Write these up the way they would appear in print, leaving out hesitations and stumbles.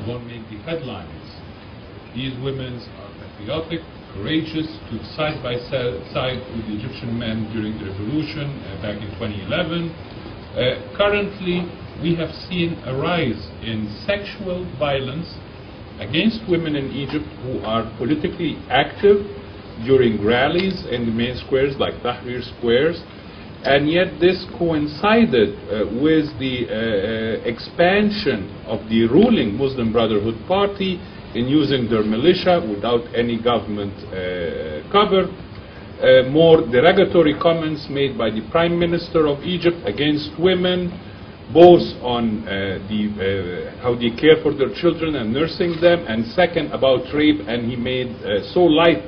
won't make the headlines. These women are patriotic, courageous, stood side by side with the Egyptian men during the revolution back in 2011. Currently, we have seen a rise in sexual violence against women in Egypt who are politically active during rallies in the main squares like Tahrir squares, and yet this coincided with the expansion of the ruling Muslim Brotherhood Party in using their militia without any government cover. More derogatory comments made by the Prime Minister of Egypt against women, both on how they care for their children and nursing them, and second about rape, and he made so light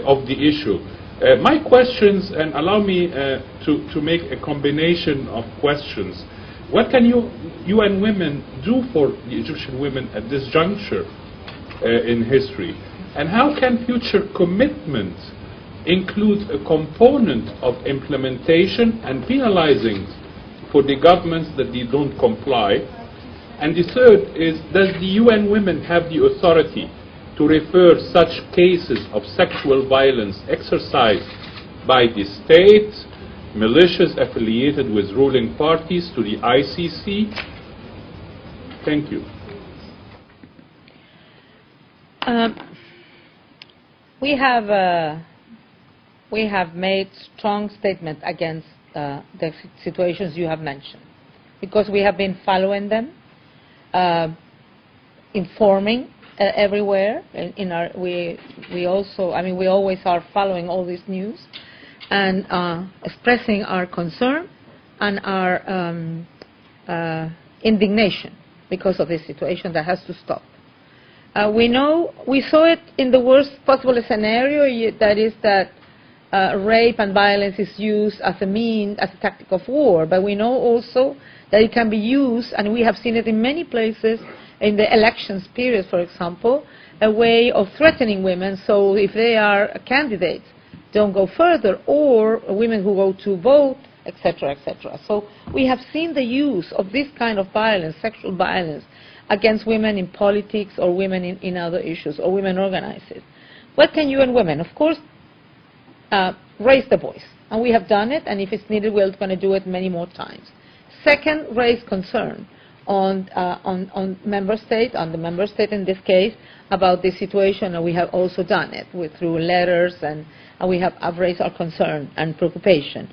of the issue. My questions, and allow me to make a combination of questions. What can UN Women do for the Egyptian women at this juncture in history? And how can future commitment include a component of implementation and penalizing for the governments that they don't comply? And the third is, does the UN Women have the authority to refer such cases of sexual violence exercised by the state, militias affiliated with ruling parties, to the ICC? Thank you. We have made strong statements against the situations you have mentioned, because we have been following them, informing everywhere. We always are following all this news and expressing our concern and our indignation because of this situation that has to stop. We saw it in the worst possible scenario, that is that rape and violence is used as a tactic of war, but we know also that it can be used, and we have seen it in many places, in the elections period, for example, a way of threatening women, so if they are candidates, don't go further, or women who go to vote, etc., etc. So we have seen the use of this kind of violence, sexual violence, against women in politics or women in other issues, or women organizers. What can UN Women? Of course, raise the voice, and we have done it, and if it's needed, we're going to do it many more times. Second, raise concern on the member state in this case, about this situation, and we have also done it through letters, and we have raised our concern and preoccupation.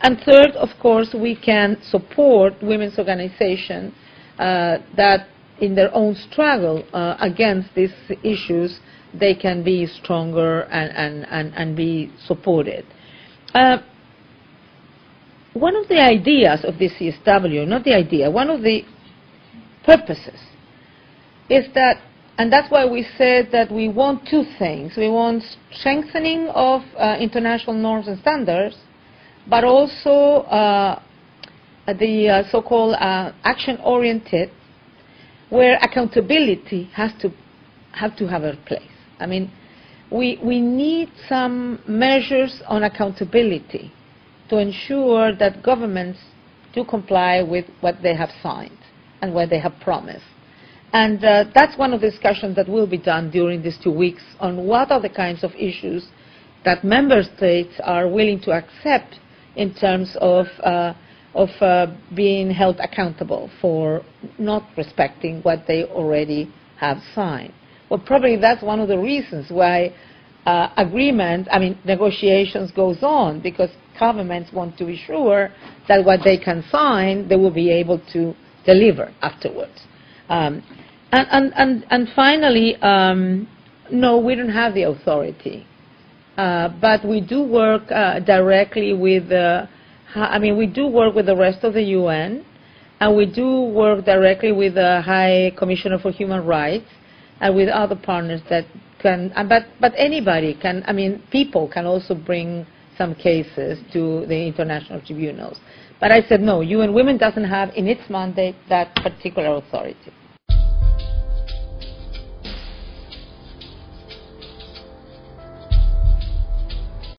And third, of course, we can support women's organizations that in their own struggle against these issues, they can be stronger and be supported. One of the ideas of this CSW, not the idea, one of the purposes is that, and that's why we said that we want two things. We want strengthening of international norms and standards, but also the so-called action-oriented, where accountability has to have a place. I mean, we need some measures on accountability to ensure that governments do comply with what they have signed and what they have promised. And that's one of the discussions that will be done during these 2 weeks on what are the kinds of issues that member states are willing to accept in terms of being held accountable for not respecting what they already have signed. Well, probably that's one of the reasons why negotiations goes on, because governments want to be sure that what they can sign, they will be able to deliver afterwards. And finally, no, we don't have the authority, but we do work directly with. We do work with the rest of the UN, and we do work directly with the High Commissioner for Human Rights and with other partners that can. But anybody can. People can also bring some cases to the international tribunals. But I said no. UN Women doesn't have in its mandate that particular authority.